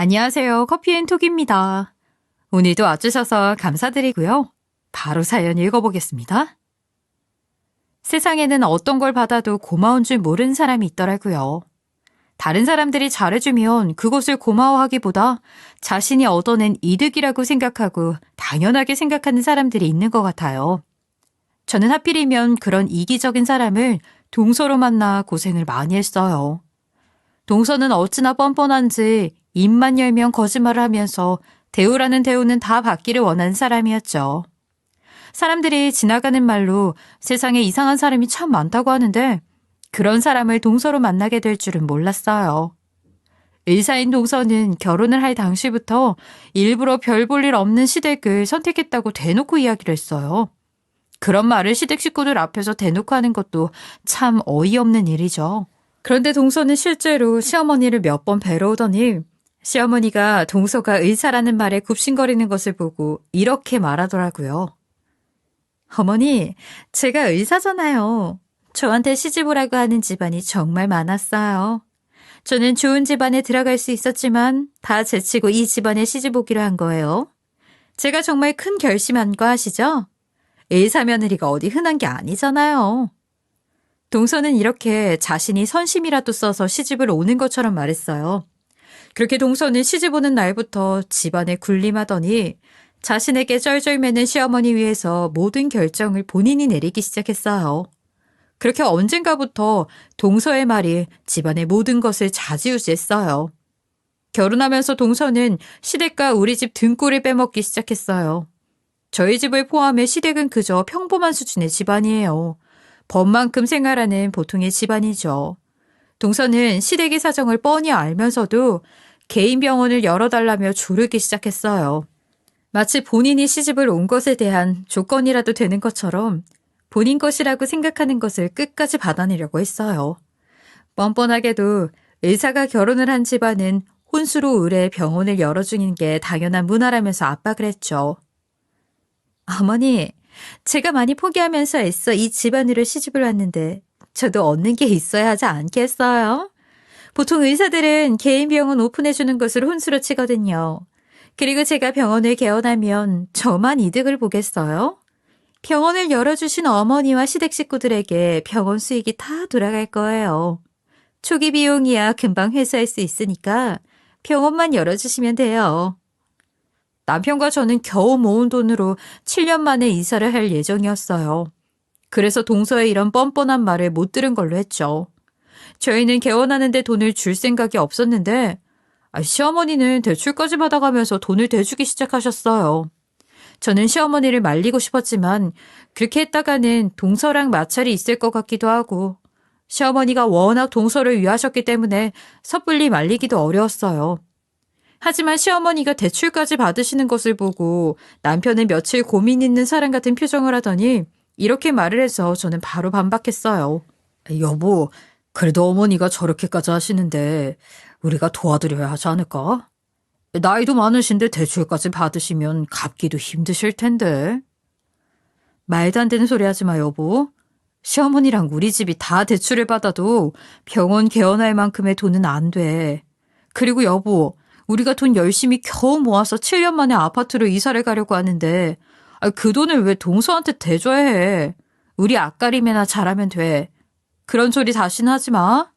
안녕하세요. 커피앤톡입니다. 오늘도 와주셔서 감사드리고요. 바로 사연 읽어보겠습니다. 세상에는 어떤 걸 받아도 고마운 줄 모르는 사람이 있더라고요. 다른 사람들이 잘해주면 그것을 고마워하기보다 자신이 얻어낸 이득이라고 생각하고 당연하게 생각하는 사람들이 있는 것 같아요. 저는 하필이면 그런 이기적인 사람을 동서로 만나 고생을 많이 했어요. 동서는 어찌나 뻔뻔한지 입만 열면 거짓말을 하면서 대우라는 대우는 다 받기를 원하는 사람이었죠. 사람들이 지나가는 말로 세상에 이상한 사람이 참 많다고 하는데 그런 사람을 동서로 만나게 될 줄은 몰랐어요. 의사인 동서는 결혼을 할 당시부터 일부러 별 볼 일 없는 시댁을 선택했다고 대놓고 이야기를 했어요. 그런 말을 시댁 식구들 앞에서 대놓고 하는 것도 참 어이없는 일이죠. 그런데 동서는 실제로 시어머니를 몇 번 뵈러 오더니 시어머니가 동서가 의사라는 말에 굽신거리는 것을 보고 이렇게 말하더라고요. 어머니, 제가 의사잖아요. 저한테 시집 오라고 하는 집안이 정말 많았어요. 저는 좋은 집안에 들어갈 수 있었지만 다 제치고 이 집안에 시집 오기로 한 거예요. 제가 정말 큰 결심한 거 아시죠? 의사 며느리가 어디 흔한 게 아니잖아요. 동서는 이렇게 자신이 선심이라도 써서 시집을 오는 것처럼 말했어요. 그렇게 동서는 시집 오는 날부터 집안에 군림하더니 자신에게 쩔쩔매는 시어머니 위해서 모든 결정을 본인이 내리기 시작했어요. 그렇게 언젠가부터 동서의 말이 집안의 모든 것을 좌지우지했어요. 결혼하면서 동서는 시댁과 우리 집 등골을 빼먹기 시작했어요. 저희 집을 포함해 시댁은 그저 평범한 수준의 집안이에요. 법만큼 생활하는 보통의 집안이죠. 동서는 시댁의 사정을 뻔히 알면서도 개인 병원을 열어달라며 조르기 시작했어요. 마치 본인이 시집을 온 것에 대한 조건이라도 되는 것처럼 본인 것이라고 생각하는 것을 끝까지 받아내려고 했어요. 뻔뻔하게도 의사가 결혼을 한 집안은 혼수로 의뢰 병원을 열어주는 게 당연한 문화라면서 압박을 했죠. 어머니, 제가 많이 포기하면서 애써 이 집안으로 시집을 왔는데 저도 얻는 게 있어야 하지 않겠어요? 보통 의사들은 개인 병원 오픈해주는 것을 혼수로 치거든요. 그리고 제가 병원을 개원하면 저만 이득을 보겠어요? 병원을 열어주신 어머니와 시댁 식구들에게 병원 수익이 다 돌아갈 거예요. 초기 비용이야 금방 회수할 수 있으니까 병원만 열어주시면 돼요. 남편과 저는 겨우 모은 돈으로 7년 만에 이사를 할 예정이었어요. 그래서 동서의 이런 뻔뻔한 말을 못 들은 걸로 했죠. 저희는 개원하는데 돈을 줄 생각이 없었는데 시어머니는 대출까지 받아가면서 돈을 대주기 시작하셨어요. 저는 시어머니를 말리고 싶었지만 그렇게 했다가는 동서랑 마찰이 있을 것 같기도 하고 시어머니가 워낙 동서를 위하셨기 때문에 섣불리 말리기도 어려웠어요. 하지만 시어머니가 대출까지 받으시는 것을 보고 남편은 며칠 고민 있는 사람 같은 표정을 하더니 이렇게 말을 해서 저는 바로 반박했어요. 여보, 그래도 어머니가 저렇게까지 하시는데 우리가 도와드려야 하지 않을까? 나이도 많으신데 대출까지 받으시면 갚기도 힘드실 텐데. 말도 안 되는 소리 하지 마, 여보. 시어머니랑 우리 집이 다 대출을 받아도 병원 개원할 만큼의 돈은 안 돼. 그리고 여보, 우리가 돈 열심히 겨우 모아서 7년 만에 아파트로 이사를 가려고 하는데 그 돈을 왜 동서한테 대줘야 해? 우리 앞가림이나 잘하면 돼. 그런 소리 다시는 하지 마.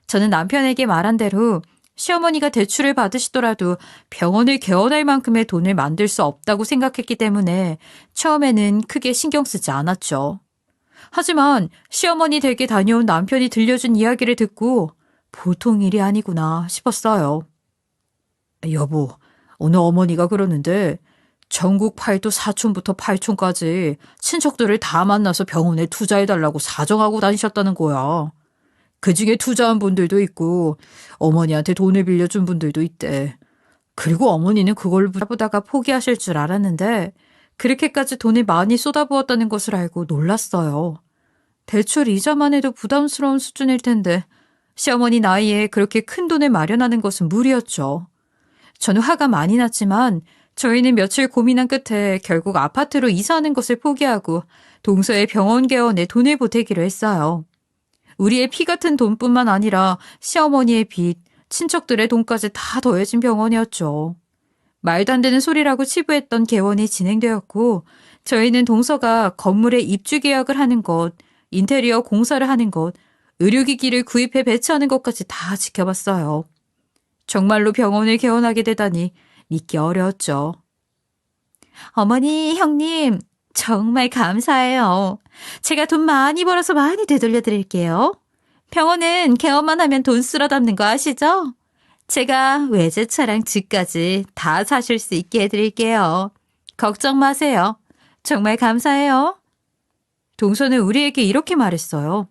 저는 남편에게 말한 대로 시어머니가 대출을 받으시더라도 병원을 개원할 만큼의 돈을 만들 수 없다고 생각했기 때문에 처음에는 크게 신경 쓰지 않았죠. 하지만 시어머니 댁에 다녀온 남편이 들려준 이야기를 듣고 보통 일이 아니구나 싶었어요. 여보, 오늘 어머니가 그러는데 전국 팔도 사촌부터 팔촌까지 친척들을 다 만나서 병원에 투자해달라고 사정하고 다니셨다는 거야. 그중에 투자한 분들도 있고 어머니한테 돈을 빌려준 분들도 있대. 그리고 어머니는 그걸 보다가 포기하실 줄 알았는데 그렇게까지 돈을 많이 쏟아부었다는 것을 알고 놀랐어요. 대출 이자만 해도 부담스러운 수준일 텐데 시어머니 나이에 그렇게 큰 돈을 마련하는 것은 무리였죠. 저는 화가 많이 났지만 저희는 며칠 고민한 끝에 결국 아파트로 이사하는 것을 포기하고 동서의 병원 개원에 돈을 보태기로 했어요. 우리의 피 같은 돈뿐만 아니라 시어머니의 빚, 친척들의 돈까지 다 더해진 병원이었죠. 말도 안 되는 소리라고 치부했던 개원이 진행되었고 저희는 동서가 건물에 입주 계약을 하는 것, 인테리어 공사를 하는 것, 의료기기를 구입해 배치하는 것까지 다 지켜봤어요. 정말로 병원을 개원하게 되다니 믿기 어려웠죠. 어머니, 형님, 정말 감사해요. 제가 돈 많이 벌어서 많이 되돌려 드릴게요. 병원은 개원만 하면 돈 쓸어 담는 거 아시죠? 제가 외제차랑 집까지 다 사실 수 있게 해드릴게요. 걱정 마세요. 정말 감사해요. 동서는 우리에게 이렇게 말했어요.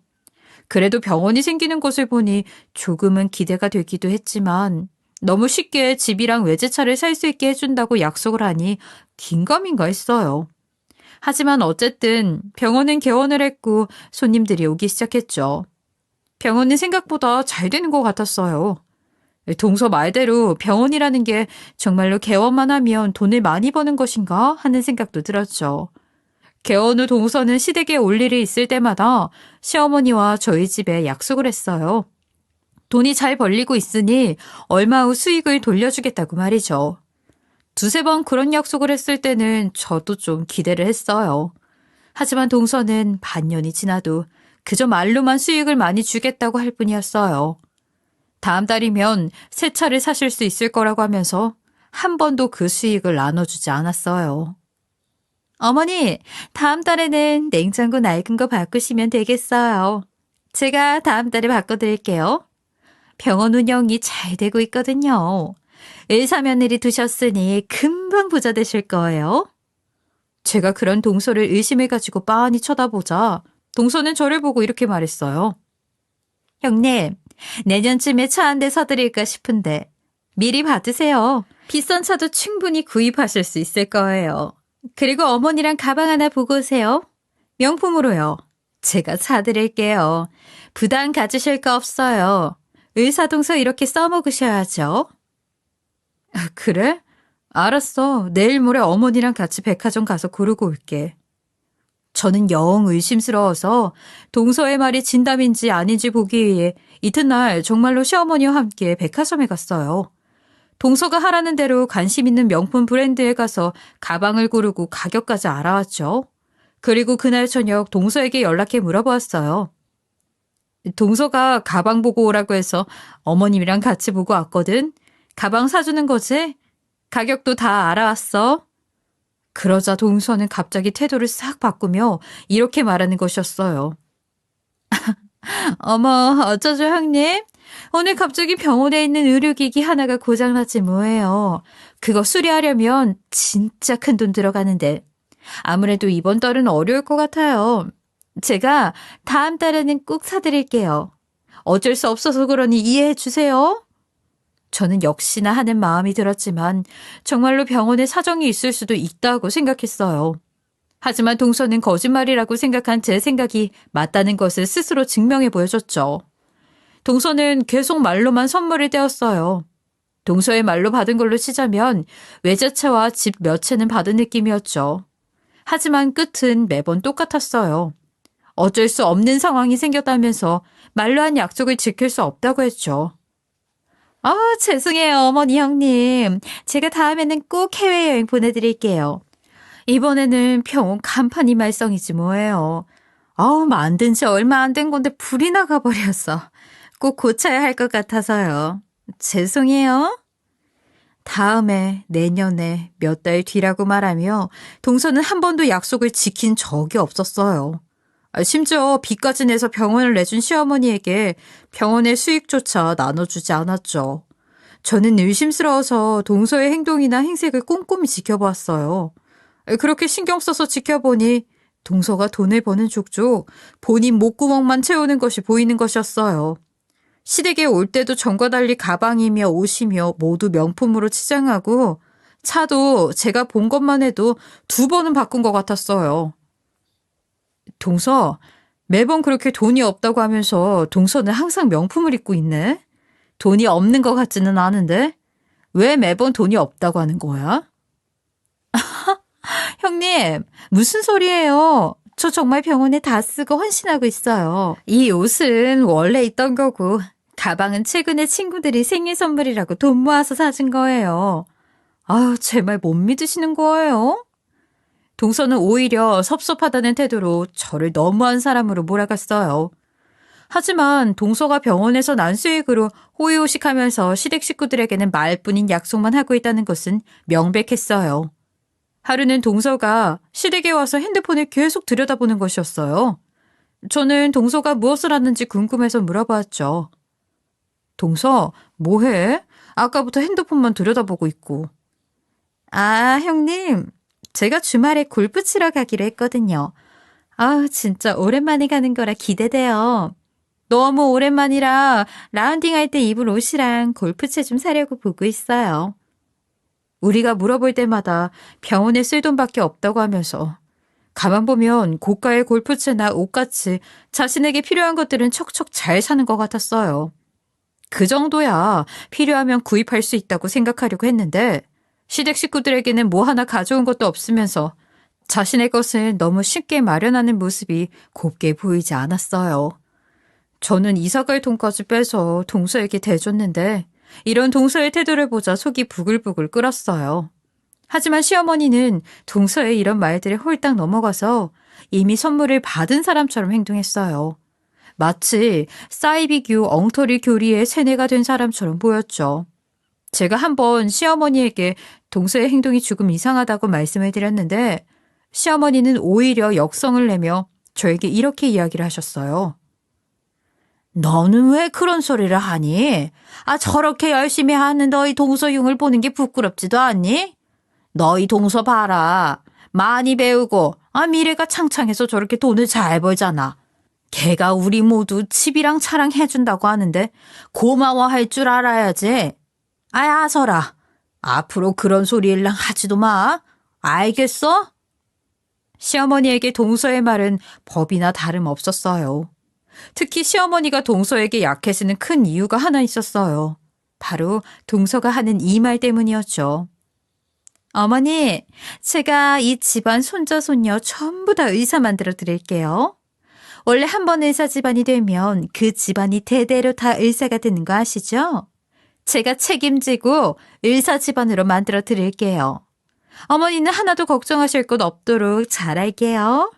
그래도 병원이 생기는 것을 보니 조금은 기대가 되기도 했지만 너무 쉽게 집이랑 외제차를 살 수 있게 해준다고 약속을 하니 긴가민가 했어요. 하지만 어쨌든 병원은 개원을 했고 손님들이 오기 시작했죠. 병원은 생각보다 잘 되는 것 같았어요. 동서 말대로 병원이라는 게 정말로 개원만 하면 돈을 많이 버는 것인가 하는 생각도 들었죠. 개원 후 동서는 시댁에 올 일이 있을 때마다 시어머니와 저희 집에 약속을 했어요. 돈이 잘 벌리고 있으니 얼마 후 수익을 돌려주겠다고 말이죠. 두세 번 그런 약속을 했을 때는 저도 좀 기대를 했어요. 하지만 동서는 반년이 지나도 그저 말로만 수익을 많이 주겠다고 할 뿐이었어요. 다음 달이면 새 차를 사실 수 있을 거라고 하면서 한 번도 그 수익을 나눠주지 않았어요. 어머니, 다음 달에는 냉장고 낡은 거 바꾸시면 되겠어요. 제가 다음 달에 바꿔드릴게요. 병원 운영이 잘 되고 있거든요. 일사며느리 두셨으니 금방 부자 되실 거예요. 제가 그런 동서를 의심해가지고 빤히 쳐다보자 동서는 저를 보고 이렇게 말했어요. 형님, 내년쯤에 차 한 대 사드릴까 싶은데 미리 받으세요. 비싼 차도 충분히 구입하실 수 있을 거예요. 그리고 어머니랑 가방 하나 보고 오세요. 명품으로요. 제가 사드릴게요. 부담 가지실 거 없어요. 의사동서 이렇게 써먹으셔야죠. 그래? 알았어. 내일 모레 어머니랑 같이 백화점 가서 고르고 올게. 저는 영 의심스러워서 동서의 말이 진담인지 아닌지 보기 위해 이튿날 정말로 시어머니와 함께 백화점에 갔어요. 동서가 하라는 대로 관심 있는 명품 브랜드에 가서 가방을 고르고 가격까지 알아왔죠. 그리고 그날 저녁 동서에게 연락해 물어보았어요. 동서가 가방 보고 오라고 해서 어머님이랑 같이 보고 왔거든. 가방 사주는 거지? 가격도 다 알아왔어. 그러자 동서는 갑자기 태도를 싹 바꾸며 이렇게 말하는 것이었어요. 어머, 어쩌죠 형님? 오늘 갑자기 병원에 있는 의료기기 하나가 고장났지 뭐예요. 그거 수리하려면 진짜 큰 돈 들어가는데 아무래도 이번 달은 어려울 것 같아요. 제가 다음 달에는 꼭 사드릴게요. 어쩔 수 없어서 그러니 이해해 주세요. 저는 역시나 하는 마음이 들었지만 정말로 병원에 사정이 있을 수도 있다고 생각했어요. 하지만 동서는 거짓말이라고 생각한 제 생각이 맞다는 것을 스스로 증명해 보여줬죠. 동서는 계속 말로만 선물을 떼었어요. 동서의 말로 받은 걸로 치자면 외제차와 집 몇 채는 받은 느낌이었죠. 하지만 끝은 매번 똑같았어요. 어쩔 수 없는 상황이 생겼다면서 말로 한 약속을 지킬 수 없다고 했죠. 죄송해요, 어머니 형님. 제가 다음에는 꼭 해외여행 보내드릴게요. 이번에는 병원 간판이 말썽이지 뭐예요. 만든 지 얼마 안 된 건데 불이 나가버려서 꼭 고쳐야 할 것 같아서요. 죄송해요. 다음에, 내년에, 몇 달 뒤라고 말하며 동서는 한 번도 약속을 지킨 적이 없었어요. 심지어 빚까지 내서 병원을 내준 시어머니에게 병원의 수익조차 나눠주지 않았죠. 저는 의심스러워서 동서의 행동이나 행색을 꼼꼼히 지켜보았어요. 그렇게 신경 써서 지켜보니 동서가 돈을 버는 족족 본인 목구멍만 채우는 것이 보이는 것이었어요. 시댁에 올 때도 전과 달리 가방이며 옷이며 모두 명품으로 치장하고 차도 제가 본 것만 해도 2번은 바꾼 것 같았어요. 동서, 매번 그렇게 돈이 없다고 하면서 동서는 항상 명품을 입고 있네? 돈이 없는 것 같지는 않은데? 왜 매번 돈이 없다고 하는 거야? 형님, 무슨 소리예요? 저 정말 병원에 다 쓰고 헌신하고 있어요. 이 옷은 원래 있던 거고 가방은 최근에 친구들이 생일 선물이라고 돈 모아서 사준 거예요. 아유, 제 말 못 믿으시는 거예요? 동서는 오히려 섭섭하다는 태도로 저를 너무한 사람으로 몰아갔어요. 하지만 동서가 병원에서 난 수익으로 호의호식하면서 시댁 식구들에게는 말뿐인 약속만 하고 있다는 것은 명백했어요. 하루는 동서가 시댁에 와서 핸드폰을 계속 들여다보는 것이었어요. 저는 동서가 무엇을 하는지 궁금해서 물어봤죠. 동서, 뭐해? 아까부터 핸드폰만 들여다보고 있고. 아, 형님. 제가 주말에 골프 치러 가기로 했거든요. 아, 진짜 오랜만에 가는 거라 기대돼요. 너무 오랜만이라 라운딩 할 때 입을 옷이랑 골프채 좀 사려고 보고 있어요. 우리가 물어볼 때마다 병원에 쓸 돈밖에 없다고 하면서 가만 보면 고가의 골프채나 옷같이 자신에게 필요한 것들은 척척 잘 사는 것 같았어요. 그 정도야 필요하면 구입할 수 있다고 생각하려고 했는데 시댁 식구들에게는 뭐 하나 가져온 것도 없으면서 자신의 것을 너무 쉽게 마련하는 모습이 곱게 보이지 않았어요. 저는 이사갈 돈까지 빼서 동서에게 대줬는데 이런 동서의 태도를 보자 속이 부글부글 끓었어요. 하지만 시어머니는 동서의 이런 말들에 홀딱 넘어가서 이미 선물을 받은 사람처럼 행동했어요. 마치 사이비규 엉터리 교리의 세뇌가 된 사람처럼 보였죠. 제가 한번 시어머니에게 동서의 행동이 조금 이상하다고 말씀을 드렸는데 시어머니는 오히려 역성을 내며 저에게 이렇게 이야기를 하셨어요. 너는 왜 그런 소리를 하니? 아, 저렇게 열심히 하는 너희 동서흉을 보는 게 부끄럽지도 않니? 너희 동서 봐라. 많이 배우고 미래가 창창해서 저렇게 돈을 잘 벌잖아. 걔가 우리 모두 집이랑 차랑 해준다고 하는데 고마워할 줄 알아야지. 아서라. 앞으로 그런 소리 일랑 하지도 마. 알겠어? 시어머니에게 동서의 말은 법이나 다름없었어요. 특히 시어머니가 동서에게 약해지는 큰 이유가 하나 있었어요. 바로 동서가 하는 이 말 때문이었죠. 어머니, 제가 이 집안 손자 손녀 전부 다 의사 만들어 드릴게요. 원래 한 번 의사 집안이 되면 그 집안이 대대로 다 의사가 되는 거 아시죠? 제가 책임지고 의사 집안으로 만들어 드릴게요. 어머니는 하나도 걱정하실 것 없도록 잘할게요.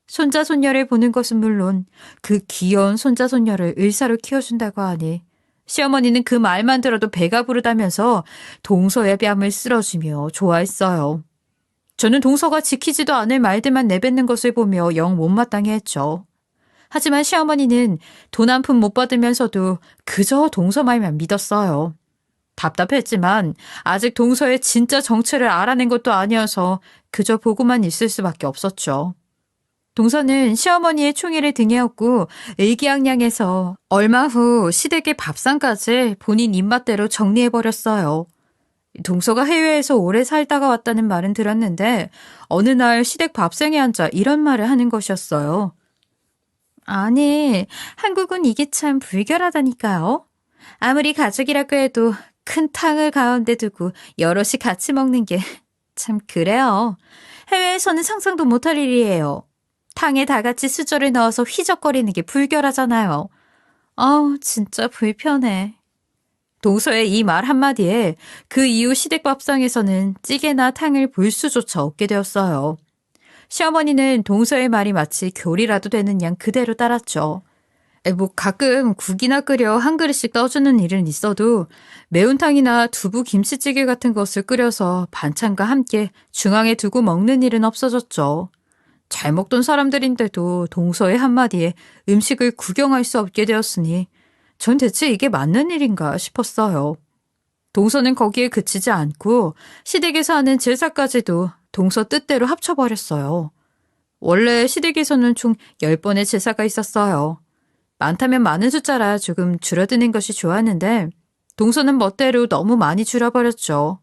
손자 손녀를 보는 것은 물론 그 귀여운 손자 손녀를 의사로 키워준다고 하니 시어머니는 그 말만 들어도 배가 부르다면서 동서의 뺨을 쓸어주며 좋아했어요. 저는 동서가 지키지도 않을 말들만 내뱉는 것을 보며 영 못마땅해 했죠. 하지만 시어머니는 돈 한 푼 못 받으면서도 그저 동서 말만 믿었어요. 답답했지만 아직 동서의 진짜 정체를 알아낸 것도 아니어서 그저 보고만 있을 수밖에 없었죠. 동서는 시어머니의 총애를 등에 업고 의기양양해서 얼마 후 시댁의 밥상까지 본인 입맛대로 정리해버렸어요. 동서가 해외에서 오래 살다가 왔다는 말은 들었는데 어느 날 시댁 밥상에 앉아 이런 말을 하는 것이었어요. 아니, 한국은 이게 참 불결하다니까요. 아무리 가족이라고 해도 큰 탕을 가운데 두고 여럿이 같이 먹는 게 참 그래요. 해외에서는 상상도 못할 일이에요. 탕에 다 같이 수저를 넣어서 휘적거리는 게 불결하잖아요. 진짜 불편해. 동서의 이 말 한마디에 그 이후 시댁 밥상에서는 찌개나 탕을 볼 수조차 없게 되었어요. 시어머니는 동서의 말이 마치 교리라도 되는 양 그대로 따랐죠. 가끔 국이나 끓여 한 그릇씩 떠주는 일은 있어도 매운탕이나 두부 김치찌개 같은 것을 끓여서 반찬과 함께 중앙에 두고 먹는 일은 없어졌죠. 잘 먹던 사람들인데도 동서의 한마디에 음식을 구경할 수 없게 되었으니 전 대체 이게 맞는 일인가 싶었어요. 동서는 거기에 그치지 않고 시댁에서 하는 제사까지도 동서 뜻대로 합쳐버렸어요. 원래 시댁에서는 총 10번의 제사가 있었어요. 많다면 많은 숫자라 조금 줄어드는 것이 좋았는데 동서는 멋대로 너무 많이 줄여버렸죠.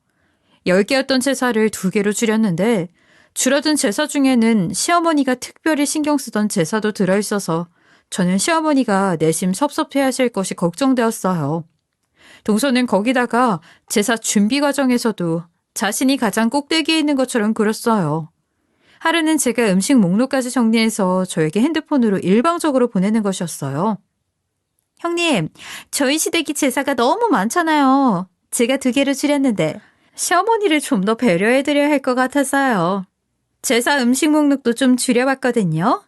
10개였던 제사를 2개로 줄였는데 줄어든 제사 중에는 시어머니가 특별히 신경 쓰던 제사도 들어있어서 저는 시어머니가 내심 섭섭해하실 것이 걱정되었어요. 동서는 거기다가 제사 준비 과정에서도 자신이 가장 꼭대기에 있는 것처럼 굴었어요. 하루는 제가 음식 목록까지 정리해서 저에게 핸드폰으로 일방적으로 보내는 것이었어요. 형님, 저희 시댁이 제사가 너무 많잖아요. 제가 2개를 줄였는데 시어머니를 좀 더 배려해드려야 할 것 같아서요. 제사 음식 목록도 좀 줄여봤거든요.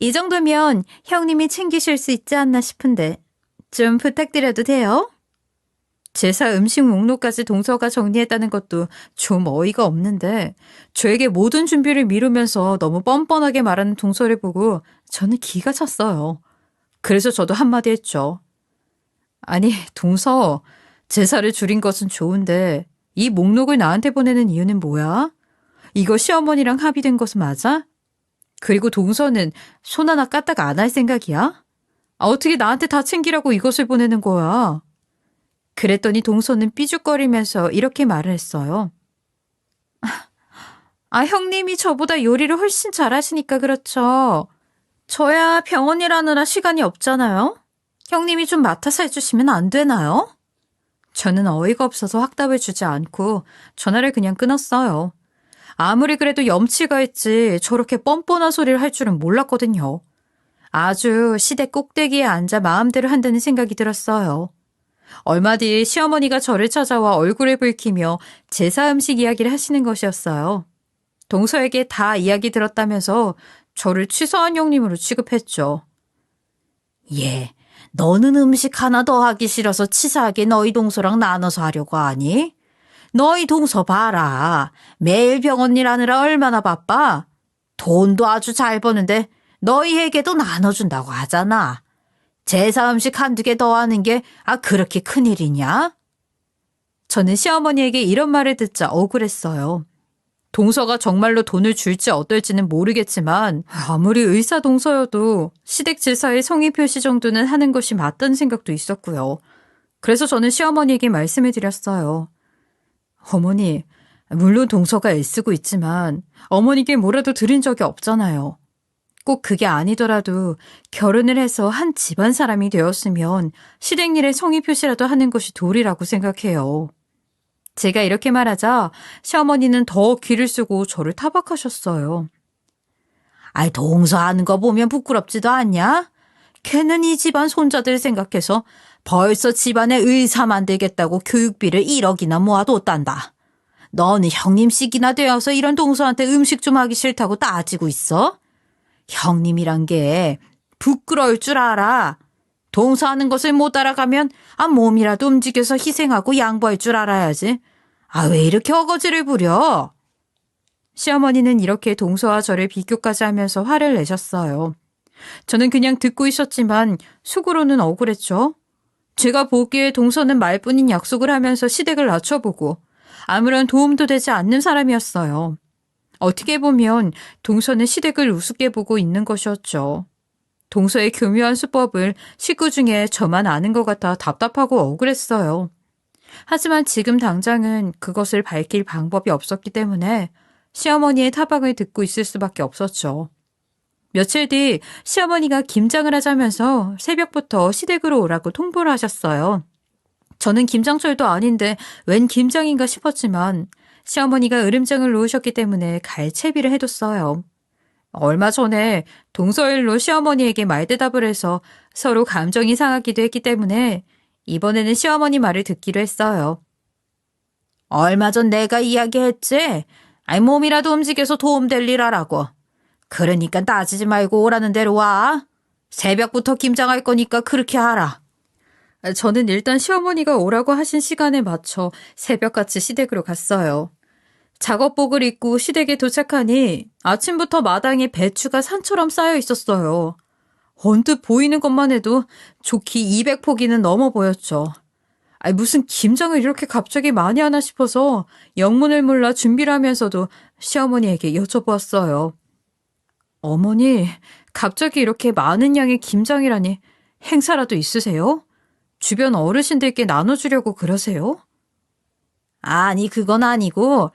이 정도면 형님이 챙기실 수 있지 않나 싶은데 좀 부탁드려도 돼요? 제사 음식 목록까지 동서가 정리했다는 것도 좀 어이가 없는데 저에게 모든 준비를 미루면서 너무 뻔뻔하게 말하는 동서를 보고 저는 기가 찼어요. 그래서 저도 한마디 했죠. 아니, 동서, 제사를 줄인 것은 좋은데 이 목록을 나한테 보내는 이유는 뭐야? 이거 시어머니랑 합의된 것은 맞아? 그리고 동서는 손 하나 까딱 안 할 생각이야? 어떻게 나한테 다 챙기라고 이것을 보내는 거야? 그랬더니 동서는 삐죽거리면서 이렇게 말을 했어요. 형님이 저보다 요리를 훨씬 잘하시니까 그렇죠. 저야 병원 일하느라 시간이 없잖아요. 형님이 좀 맡아서 해주시면 안 되나요? 저는 어이가 없어서 확답을 주지 않고 전화를 그냥 끊었어요. 아무리 그래도 염치가 있지 저렇게 뻔뻔한 소리를 할 줄은 몰랐거든요. 아주 시댁 꼭대기에 앉아 마음대로 한다는 생각이 들었어요. 얼마 뒤 시어머니가 저를 찾아와 얼굴을 붉히며 제사 음식 이야기를 하시는 것이었어요. 동서에게 다 이야기 들었다면서 저를 취사한 형님으로 취급했죠. 예, 너는 음식 하나 더 하기 싫어서 치사하게 너희 동서랑 나눠서 하려고 하니? 너희 동서 봐라. 매일 병원 일 하느라 얼마나 바빠? 돈도 아주 잘 버는데 너희에게도 나눠준다고 하잖아. 제사 음식 1-2개 더 하는 게 그렇게 큰일이냐? 저는 시어머니에게 이런 말을 듣자 억울했어요. 동서가 정말로 돈을 줄지 어떨지는 모르겠지만 아무리 의사 동서여도 시댁 제사의 성의 표시 정도는 하는 것이 맞다는 생각도 있었고요. 그래서 저는 시어머니에게 말씀을 드렸어요. 어머니, 물론 동서가 애쓰고 있지만 어머니께 뭐라도 드린 적이 없잖아요. 꼭 그게 아니더라도 결혼을 해서 한 집안 사람이 되었으면 시댁 일에 성의 표시라도 하는 것이 도리라고 생각해요. 제가 이렇게 말하자 시어머니는 더 귀를 쓰고 저를 타박하셨어요. 동서 하는 거 보면 부끄럽지도 않냐? 걔는 이 집안 손자들 생각해서 벌써 집안에 의사 만들겠다고 교육비를 1억이나 모아뒀단다. 너는 형님씩이나 되어서 이런 동서한테 음식 좀 하기 싫다고 따지고 있어? 형님이란 게 부끄러울 줄 알아. 동서하는 것을 못 알아가면 몸이라도 움직여서 희생하고 양보할 줄 알아야지. 왜 이렇게 어거지를 부려? 시어머니는 이렇게 동서와 저를 비교까지 하면서 화를 내셨어요. 저는 그냥 듣고 있었지만 속으로는 억울했죠. 제가 보기에 동서는 말뿐인 약속을 하면서 시댁을 낮춰보고 아무런 도움도 되지 않는 사람이었어요. 어떻게 보면 동서는 시댁을 우습게 보고 있는 것이었죠. 동서의 교묘한 수법을 식구 중에 저만 아는 것 같아 답답하고 억울했어요. 하지만 지금 당장은 그것을 밝힐 방법이 없었기 때문에 시어머니의 타박을 듣고 있을 수밖에 없었죠. 며칠 뒤 시어머니가 김장을 하자면서 새벽부터 시댁으로 오라고 통보를 하셨어요. 저는 김장철도 아닌데 웬 김장인가 싶었지만 시어머니가 으름장을 놓으셨기 때문에 갈 채비를 해뒀어요. 얼마 전에 동서일로 시어머니에게 말대답을 해서 서로 감정이 상하기도 했기 때문에 이번에는 시어머니 말을 듣기로 했어요. 얼마 전 내가 이야기했지? 몸이라도 움직여서 도움될 일 하라고. 그러니까 따지지 말고 오라는 대로 와. 새벽부터 김장할 거니까 그렇게 하라. 저는 일단 시어머니가 오라고 하신 시간에 맞춰 새벽같이 시댁으로 갔어요. 작업복을 입고 시댁에 도착하니 아침부터 마당에 배추가 산처럼 쌓여 있었어요. 언뜻 보이는 것만 해도 좋기 200포기는 넘어 보였죠. 무슨 김장을 이렇게 갑자기 많이 하나 싶어서 영문을 몰라 준비를 하면서도 시어머니에게 여쭤보았어요. 어머니, 갑자기 이렇게 많은 양의 김장이라니 행사라도 있으세요? 주변 어르신들께 나눠주려고 그러세요? 아니, 그건 아니고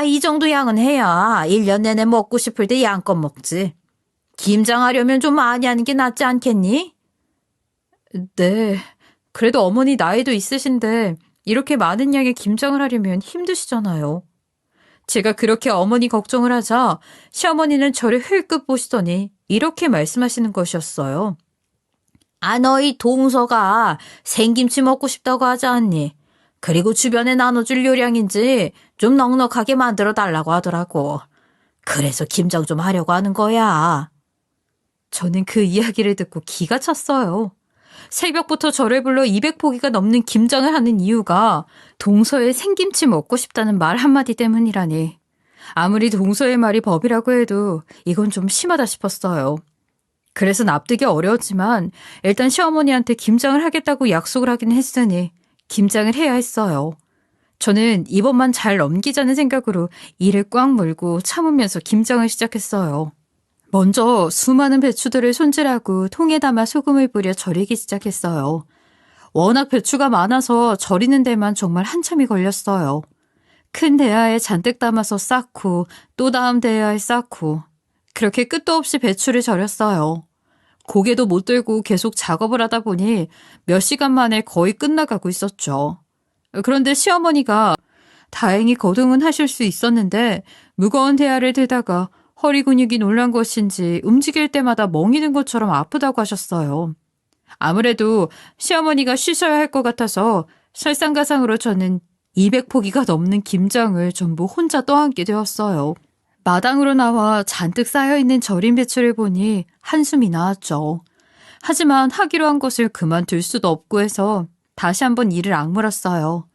이 정도 양은 해야 1년 내내 먹고 싶을 때 양껏 먹지. 김장하려면 좀 많이 하는 게 낫지 않겠니? 네, 그래도 어머니 나이도 있으신데 이렇게 많은 양의 김장을 하려면 힘드시잖아요. 제가 그렇게 어머니 걱정을 하자 시어머니는 저를 흘끗 보시더니 이렇게 말씀하시는 것이었어요. 너희 동서가 생김치 먹고 싶다고 하지 않니? 그리고 주변에 나눠줄 요량인지 좀 넉넉하게 만들어 달라고 하더라고. 그래서 김장 좀 하려고 하는 거야. 저는 그 이야기를 듣고 기가 찼어요. 새벽부터 저를 불러 200포기가 넘는 김장을 하는 이유가 동서의 생김치 먹고 싶다는 말 한마디 때문이라니. 아무리 동서의 말이 법이라고 해도 이건 좀 심하다 싶었어요. 그래서 납득이 어려웠지만 일단 시어머니한테 김장을 하겠다고 약속을 하긴 했으니 김장을 해야 했어요. 저는 이번만 잘 넘기자는 생각으로 이를 꽉 물고 참으면서 김장을 시작했어요. 먼저 수많은 배추들을 손질하고 통에 담아 소금을 뿌려 절이기 시작했어요. 워낙 배추가 많아서 절이는 데만 정말 한참이 걸렸어요. 큰 대야에 잔뜩 담아서 쌓고 또 다음 대야에 쌓고 그렇게 끝도 없이 배추를 절였어요. 고개도 못 들고 계속 작업을 하다 보니 몇 시간 만에 거의 끝나가고 있었죠. 그런데 시어머니가 다행히 거동은 하실 수 있었는데 무거운 대야를 들다가 허리 근육이 놀란 것인지 움직일 때마다 멍이는 것처럼 아프다고 하셨어요. 아무래도 시어머니가 쉬셔야 할 것 같아서 설상가상으로 저는 200포기가 넘는 김장을 전부 혼자 떠안게 되었어요. 마당으로 나와 잔뜩 쌓여있는 절인 배추를 보니 한숨이 나왔죠. 하지만 하기로 한 것을 그만둘 수도 없고 해서 다시 한번 일을 악물었어요.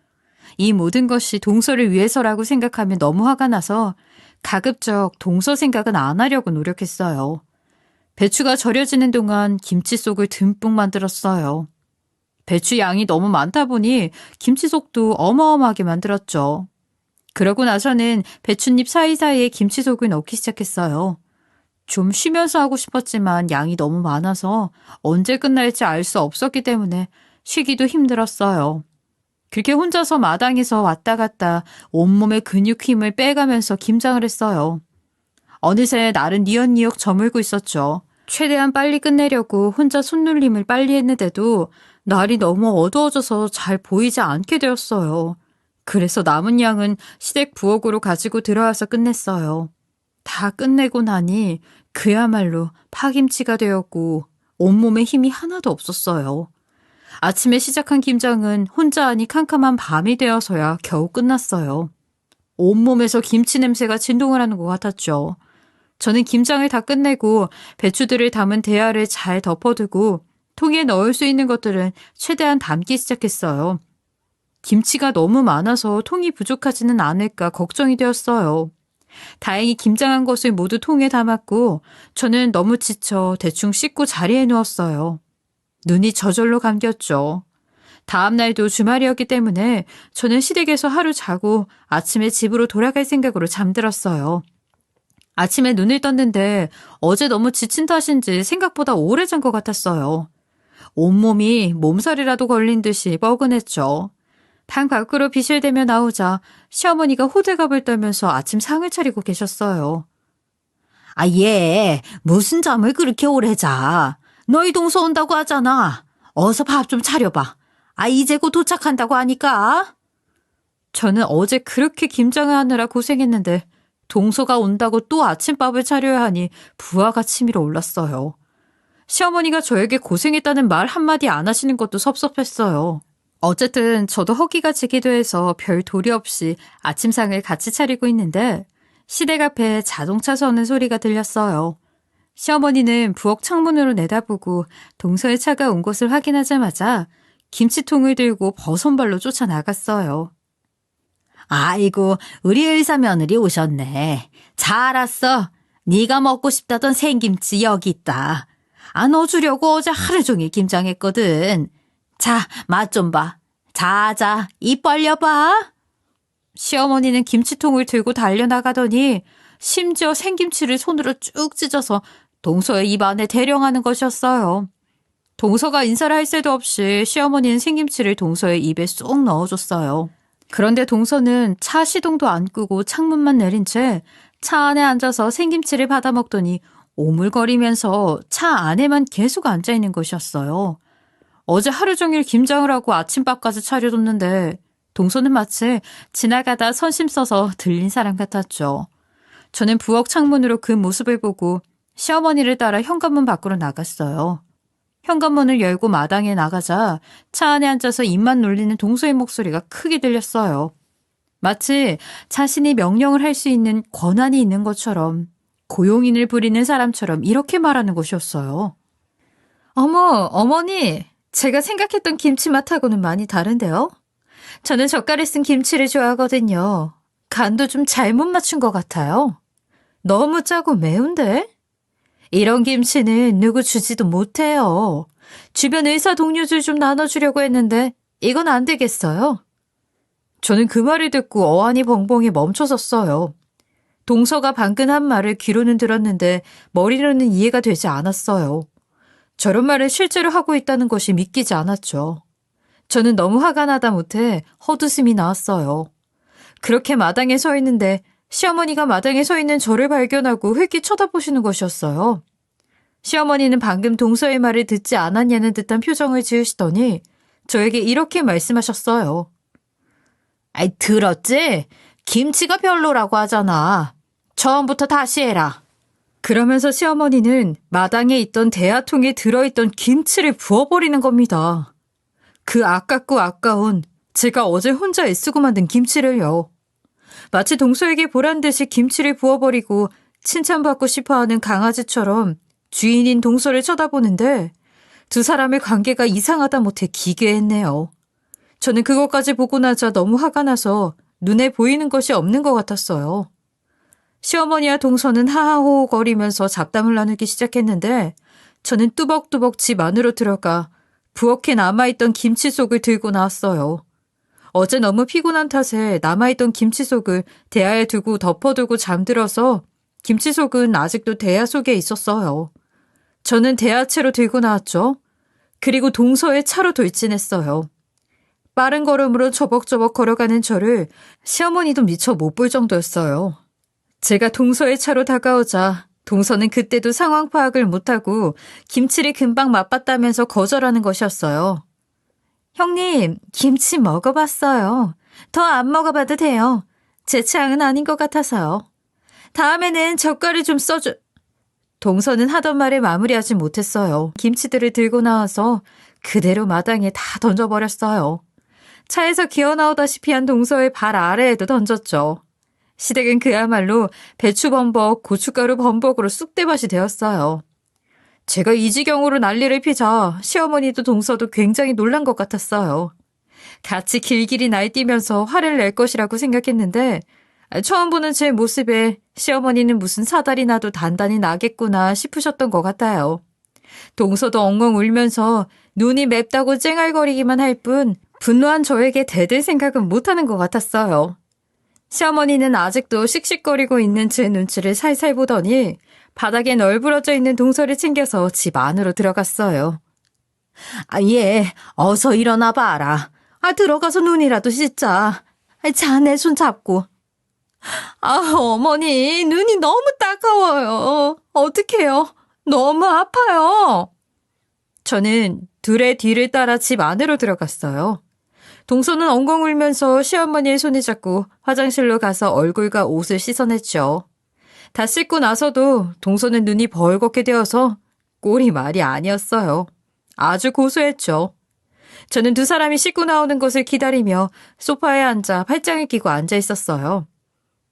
이 모든 것이 동서를 위해서라고 생각하면 너무 화가 나서 가급적 동서 생각은 안 하려고 노력했어요. 배추가 절여지는 동안 김치 속을 듬뿍 만들었어요. 배추 양이 너무 많다 보니 김치 속도 어마어마하게 만들었죠. 그러고 나서는 배춧잎 사이사이에 김치 속을 넣기 시작했어요. 좀 쉬면서 하고 싶었지만 양이 너무 많아서 언제 끝날지 알 수 없었기 때문에 쉬기도 힘들었어요. 그렇게 혼자서 마당에서 왔다 갔다 온몸의 근육 힘을 빼가면서 김장을 했어요. 어느새 날은 뉘엿뉘엿 저물고 있었죠. 최대한 빨리 끝내려고 혼자 손놀림을 빨리 했는데도 날이 너무 어두워져서 잘 보이지 않게 되었어요. 그래서 남은 양은 시댁 부엌으로 가지고 들어와서 끝냈어요. 다 끝내고 나니 그야말로 파김치가 되었고 온몸에 힘이 하나도 없었어요. 아침에 시작한 김장은 혼자 하니 캄캄한 밤이 되어서야 겨우 끝났어요. 온몸에서 김치 냄새가 진동을 하는 것 같았죠. 저는 김장을 다 끝내고 배추들을 담은 대야를 잘 덮어두고 통에 넣을 수 있는 것들은 최대한 담기 시작했어요. 김치가 너무 많아서 통이 부족하지는 않을까 걱정이 되었어요. 다행히 김장한 것을 모두 통에 담았고 저는 너무 지쳐 대충 씻고 자리에 누웠어요. 눈이 저절로 감겼죠. 다음 날도 주말이었기 때문에 저는 시댁에서 하루 자고 아침에 집으로 돌아갈 생각으로 잠들었어요. 아침에 눈을 떴는데 어제 너무 지친 탓인지 생각보다 오래 잔 것 같았어요. 온몸이 몸살이라도 걸린 듯이 뻐근했죠. 방 밖으로 비실대며 나오자 시어머니가 호들갑을 떨면서 아침 상을 차리고 계셨어요. 얘 무슨 잠을 그렇게 오래 자. 너희 동서 온다고 하잖아. 어서 밥 좀 차려봐. 이제 곧 도착한다고 하니까. 저는 어제 그렇게 김장을 하느라 고생했는데 동서가 온다고 또 아침밥을 차려야 하니 부하가 치밀어 올랐어요. 시어머니가 저에게 고생했다는 말 한마디 안 하시는 것도 섭섭했어요. 어쨌든 저도 허기가 지기도 해서 별 도리 없이 아침상을 같이 차리고 있는데 시댁 앞에 자동차 서는 소리가 들렸어요. 시어머니는 부엌 창문으로 내다보고 동서의 차가 온 것을 확인하자마자 김치통을 들고 버선발로 쫓아나갔어요. 아이고, 우리 의사 며느리 오셨네. 잘 왔어. 네가 먹고 싶다던 생김치 여기 있다. 너 주려고 어제 하루 종일 김장했거든. 자, 맛 좀 봐. 자자, 입 벌려봐. 시어머니는 김치통을 들고 달려나가더니 심지어 생김치를 손으로 쭉 찢어서 동서의 입 안에 대령하는 것이었어요. 동서가 인사를 할 새도 없이 시어머니는 생김치를 동서의 입에 쏙 넣어줬어요. 그런데 동서는 차 시동도 안 끄고 창문만 내린 채 차 안에 앉아서 생김치를 받아 먹더니 오물거리면서 차 안에만 계속 앉아있는 것이었어요. 어제 하루 종일 김장을 하고 아침밥까지 차려줬는데 동서는 마치 지나가다 선심 써서 들린 사람 같았죠. 저는 부엌 창문으로 그 모습을 보고 시어머니를 따라 현관문 밖으로 나갔어요. 현관문을 열고 마당에 나가자 차 안에 앉아서 입만 놀리는 동서의 목소리가 크게 들렸어요. 마치 자신이 명령을 할 수 있는 권한이 있는 것처럼, 고용인을 부리는 사람처럼 이렇게 말하는 것이었어요. 어머, 어머니, 제가 생각했던 김치 맛하고는 많이 다른데요? 저는 젓갈에 쓴 김치를 좋아하거든요. 간도 좀 잘못 맞춘 것 같아요. 너무 짜고 매운데? 이런 김치는 누구 주지도 못해요. 주변 의사 동료들 좀 나눠주려고 했는데 이건 안 되겠어요. 저는 그 말을 듣고 어안이 벙벙이 멈춰섰어요. 동서가 방금 한 말을 귀로는 들었는데 머리로는 이해가 되지 않았어요. 저런 말을 실제로 하고 있다는 것이 믿기지 않았죠. 저는 너무 화가 나다 못해 헛웃음이 나왔어요. 그렇게 마당에 서 있는데 시어머니가 마당에 서 있는 저를 발견하고 획기 쳐다보시는 것이었어요. 시어머니는 방금 동서의 말을 듣지 않았냐는 듯한 표정을 지으시더니 저에게 이렇게 말씀하셨어요. 아이, 들었지? 김치가 별로라고 하잖아. 처음부터 다시 해라. 그러면서 시어머니는 마당에 있던 대야통에 들어있던 김치를 부어버리는 겁니다. 그 아깝고 아까운 제가 어제 혼자 애쓰고 만든 김치를요. 마치 동서에게 보란 듯이 김치를 부어버리고 칭찬받고 싶어하는 강아지처럼 주인인 동서를 쳐다보는데 두 사람의 관계가 이상하다 못해 기괴했네요. 저는 그것까지 보고 나자 너무 화가 나서 눈에 보이는 것이 없는 것 같았어요. 시어머니와 동서는 하하호호거리면서 잡담을 나누기 시작했는데 저는 뚜벅뚜벅 집 안으로 들어가 부엌에 남아있던 김치 속을 들고 나왔어요. 어제 너무 피곤한 탓에 남아있던 김치 속을 대야에 두고 덮어두고 잠들어서 김치 속은 아직도 대야 속에 있었어요. 저는 대야채로 들고 나왔죠. 그리고 동서의 차로 돌진했어요. 빠른 걸음으로 저벅저벅 걸어가는 저를 시어머니도 미처 못 볼 정도였어요. 제가 동서의 차로 다가오자 동서는 그때도 상황 파악을 못하고 김치를 금방 맛봤다면서 거절하는 것이었어요. 형님, 김치 먹어봤어요. 더 안 먹어봐도 돼요. 제 취향은 아닌 것 같아서요. 다음에는 젓갈을 좀 써줘. 동서는 하던 말을 마무리하지 못했어요. 김치들을 들고 나와서 그대로 마당에 다 던져버렸어요. 차에서 기어나오다시피 한 동서의 발 아래에도 던졌죠. 시댁은 그야말로 배추 범벅, 고춧가루 범벅으로 쑥대밭이 되었어요. 제가 이 지경으로 난리를 피자 시어머니도 동서도 굉장히 놀란 것 같았어요. 같이 길길이 날뛰면서 화를 낼 것이라고 생각했는데 처음 보는 제 모습에 시어머니는 무슨 사달이 나도 단단히 나겠구나 싶으셨던 것 같아요. 동서도 엉엉 울면서 눈이 맵다고 쨍알거리기만 할 뿐 분노한 저에게 대들 생각은 못하는 것 같았어요. 시어머니는 아직도 씩씩거리고 있는 제 눈치를 살살 보더니 바닥에 널브러져 있는 동서를 챙겨서 집 안으로 들어갔어요. 예, 어서 일어나 봐라. 들어가서 눈이라도 씻자. 자네 손 잡고. 어머니, 눈이 너무 따가워요. 어떡해요? 너무 아파요. 저는 둘의 뒤를 따라 집 안으로 들어갔어요. 동서는 엉엉 울면서 시어머니의 손을 잡고 화장실로 가서 얼굴과 옷을 씻어냈죠. 다 씻고 나서도 동서는 눈이 벌겋게 되어서 꼴이 말이 아니었어요. 아주 고소했죠. 저는 두 사람이 씻고 나오는 것을 기다리며 소파에 앉아 팔짱을 끼고 앉아 있었어요.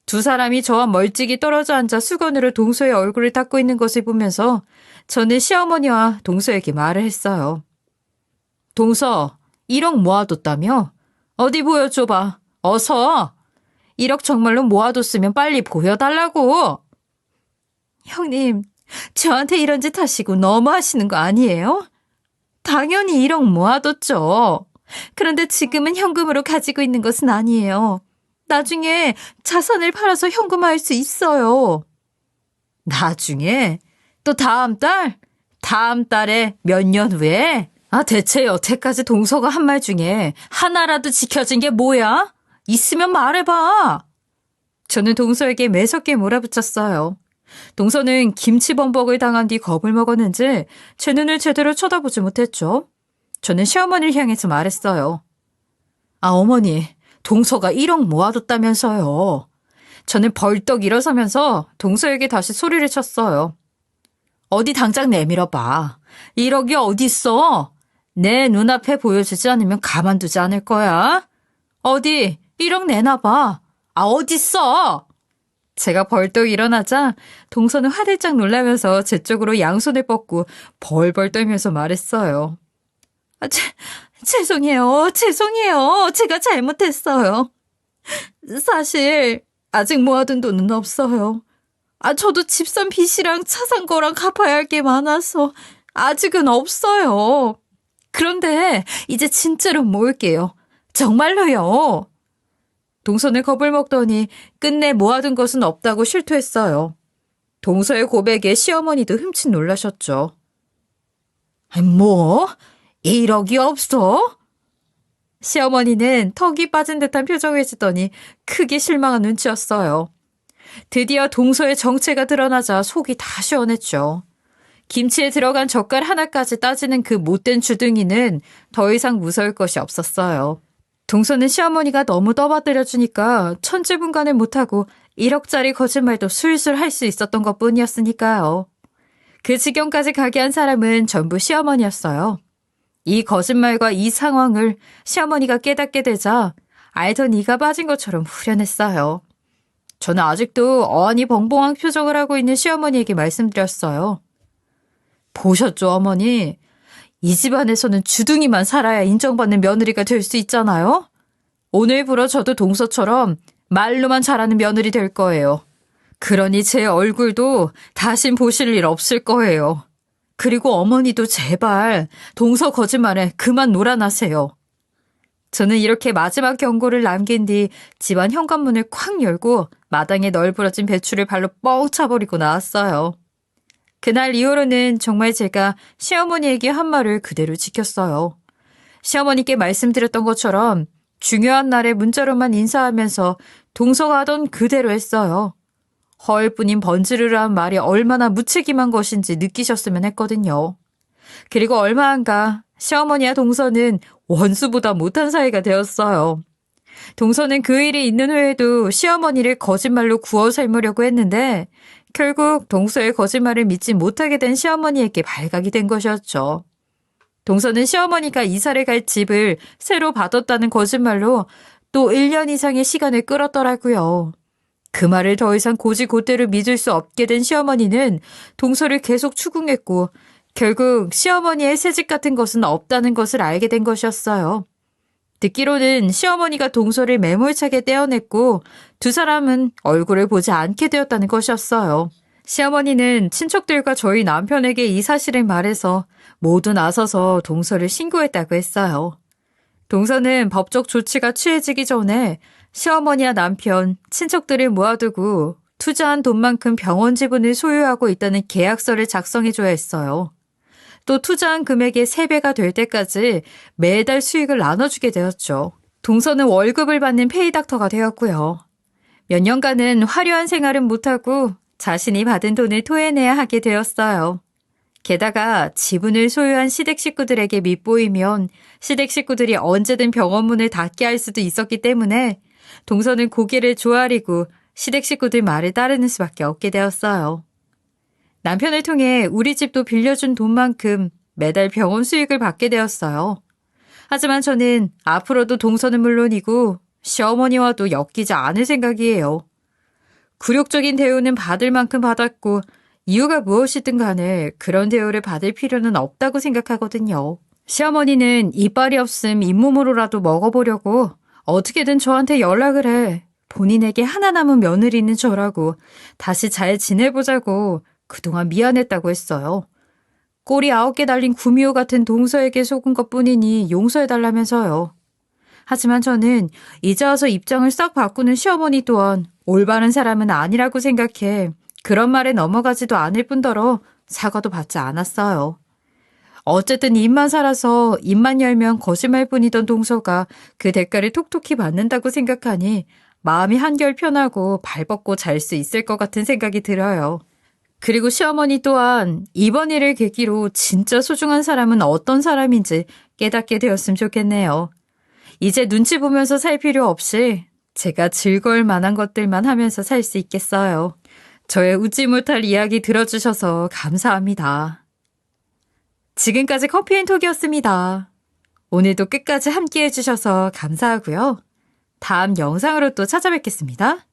두 사람이 저와 멀찍이 떨어져 앉아 수건으로 동서의 얼굴을 닦고 있는 것을 보면서 저는 시어머니와 동서에게 말을 했어요. 동서, 1억 모아뒀다며? 어디 보여줘봐. 어서. 1억 정말로 모아뒀으면 빨리 보여달라고. 형님, 저한테 이런 짓 하시고 너무하시는 거 아니에요? 당연히 1억 모아뒀죠. 그런데 지금은 현금으로 가지고 있는 것은 아니에요. 나중에 자산을 팔아서 현금화할 수 있어요. 나중에? 또 다음 달? 다음 달에 몇 년 후에? 대체 여태까지 동서가 한 말 중에 하나라도 지켜진 게 뭐야? 있으면 말해봐. 저는 동서에게 매섭게 몰아붙였어요. 동서는 김치 범벅을 당한 뒤 겁을 먹었는지 제 눈을 제대로 쳐다보지 못했죠. 저는 시어머니를 향해서 말했어요. 어머니, 동서가 1억 모아뒀다면서요. 저는 벌떡 일어서면서 동서에게 다시 소리를 쳤어요. 어디 당장 내밀어봐. 1억이 어딨어? 내 눈앞에 보여주지 않으면 가만두지 않을 거야. 어디 1억 내놔봐. 어딨어? 제가 벌떡 일어나자 동서는 화들짝 놀라면서 제 쪽으로 양손을 뻗고 벌벌 떨면서 말했어요. 죄송해요. 제가 잘못했어요. 사실 아직 모아둔 돈은 없어요. 저도 집산 빚이랑 차 산 거랑 갚아야 할 게 많아서 아직은 없어요. 그런데 이제 진짜로 모을게요. 정말로요. 동서는 겁을 먹더니 끝내 모아둔 것은 없다고 실토했어요. 동서의 고백에 시어머니도 흠칫 놀라셨죠. 뭐? 1억이 없어? 시어머니는 턱이 빠진 듯한 표정을 짓더니 크게 실망한 눈치였어요. 드디어 동서의 정체가 드러나자 속이 다 시원했죠. 김치에 들어간 젓갈 하나까지 따지는 그 못된 주둥이는 더 이상 무서울 것이 없었어요. 동서는 시어머니가 너무 떠받들여주니까 천지분간을 못하고 1억짜리 거짓말도 술술 할 수 있었던 것뿐이었으니까요. 그 지경까지 가게 한 사람은 전부 시어머니였어요. 이 거짓말과 이 상황을 시어머니가 깨닫게 되자 알던 이가 빠진 것처럼 후련했어요. 저는 아직도 어안이 벙벙한 표정을 하고 있는 시어머니에게 말씀드렸어요. 보셨죠, 어머니? 이 집안에서는 주둥이만 살아야 인정받는 며느리가 될 수 있잖아요? 오늘부로 저도 동서처럼 말로만 잘하는 며느리 될 거예요. 그러니 제 얼굴도 다신 보실 일 없을 거예요. 그리고 어머니도 제발 동서 거짓말에 그만 놀아나세요. 저는 이렇게 마지막 경고를 남긴 뒤 집안 현관문을 콱 열고 마당에 널브러진 배추를 발로 뻥 차버리고 나왔어요. 그날 이후로는 정말 제가 시어머니에게 한 말을 그대로 지켰어요. 시어머니께 말씀드렸던 것처럼 중요한 날에 문자로만 인사하면서 동서가 하던 그대로 했어요. 허울뿐인 번지르르한 말이 얼마나 무책임한 것인지 느끼셨으면 했거든요. 그리고 얼마 안 가 시어머니와 동서는 원수보다 못한 사이가 되었어요. 동서는 그 일이 있는 후에도 시어머니를 거짓말로 구워 삶으려고 했는데 결국 동서의 거짓말을 믿지 못하게 된 시어머니에게 발각이 된 것이었죠. 동서는 시어머니가 이사를 갈 집을 새로 받았다는 거짓말로 또 1년 이상의 시간을 끌었더라고요. 그 말을 더 이상 고지고대로 믿을 수 없게 된 시어머니는 동서를 계속 추궁했고 결국 시어머니의 새집 같은 것은 없다는 것을 알게 된 것이었어요. 듣기로는 시어머니가 동서를 매몰차게 떼어냈고 두 사람은 얼굴을 보지 않게 되었다는 것이었어요. 시어머니는 친척들과 저희 남편에게 이 사실을 말해서 모두 나서서 동서를 신고했다고 했어요. 동서는 법적 조치가 취해지기 전에 시어머니와 남편, 친척들을 모아두고 투자한 돈만큼 병원 지분을 소유하고 있다는 계약서를 작성해줘야 했어요. 또 투자한 금액의 3배가 될 때까지 매달 수익을 나눠주게 되었죠. 동서는 월급을 받는 페이닥터가 되었고요. 몇 년간은 화려한 생활은 못하고 자신이 받은 돈을 토해내야 하게 되었어요. 게다가 지분을 소유한 시댁 식구들에게 밉보이면 시댁 식구들이 언제든 병원 문을 닫게 할 수도 있었기 때문에 동서는 고개를 조아리고 시댁 식구들 말을 따르는 수밖에 없게 되었어요. 남편을 통해 우리 집도 빌려준 돈만큼 매달 병원 수익을 받게 되었어요. 하지만 저는 앞으로도 동서는 물론이고 시어머니와도 엮이지 않을 생각이에요. 굴욕적인 대우는 받을 만큼 받았고 이유가 무엇이든 간에 그런 대우를 받을 필요는 없다고 생각하거든요. 시어머니는 이빨이 없음 잇몸으로라도 먹어보려고 어떻게든 저한테 연락을 해. 본인에게 하나 남은 며느리 있는 저라고 다시 잘 지내보자고 그동안 미안했다고 했어요. 꼬리 9개 달린 구미호 같은 동서에게 속은 것뿐이니 용서해달라면서요. 하지만 저는 이제 와서 입장을 싹 바꾸는 시어머니 또한 올바른 사람은 아니라고 생각해 그런 말에 넘어가지도 않을 뿐더러 사과도 받지 않았어요. 어쨌든 입만 살아서 입만 열면 거짓말뿐이던 동서가 그 대가를 톡톡히 받는다고 생각하니 마음이 한결 편하고 발 뻗고 잘 수 있을 것 같은 생각이 들어요. 그리고 시어머니 또한 이번 일을 계기로 진짜 소중한 사람은 어떤 사람인지 깨닫게 되었으면 좋겠네요. 이제 눈치 보면서 살 필요 없이 제가 즐거울 만한 것들만 하면서 살 수 있겠어요. 저의 웃지 못할 이야기 들어주셔서 감사합니다. 지금까지 커피앤톡이었습니다. 오늘도 끝까지 함께 해주셔서 감사하고요. 다음 영상으로 또 찾아뵙겠습니다.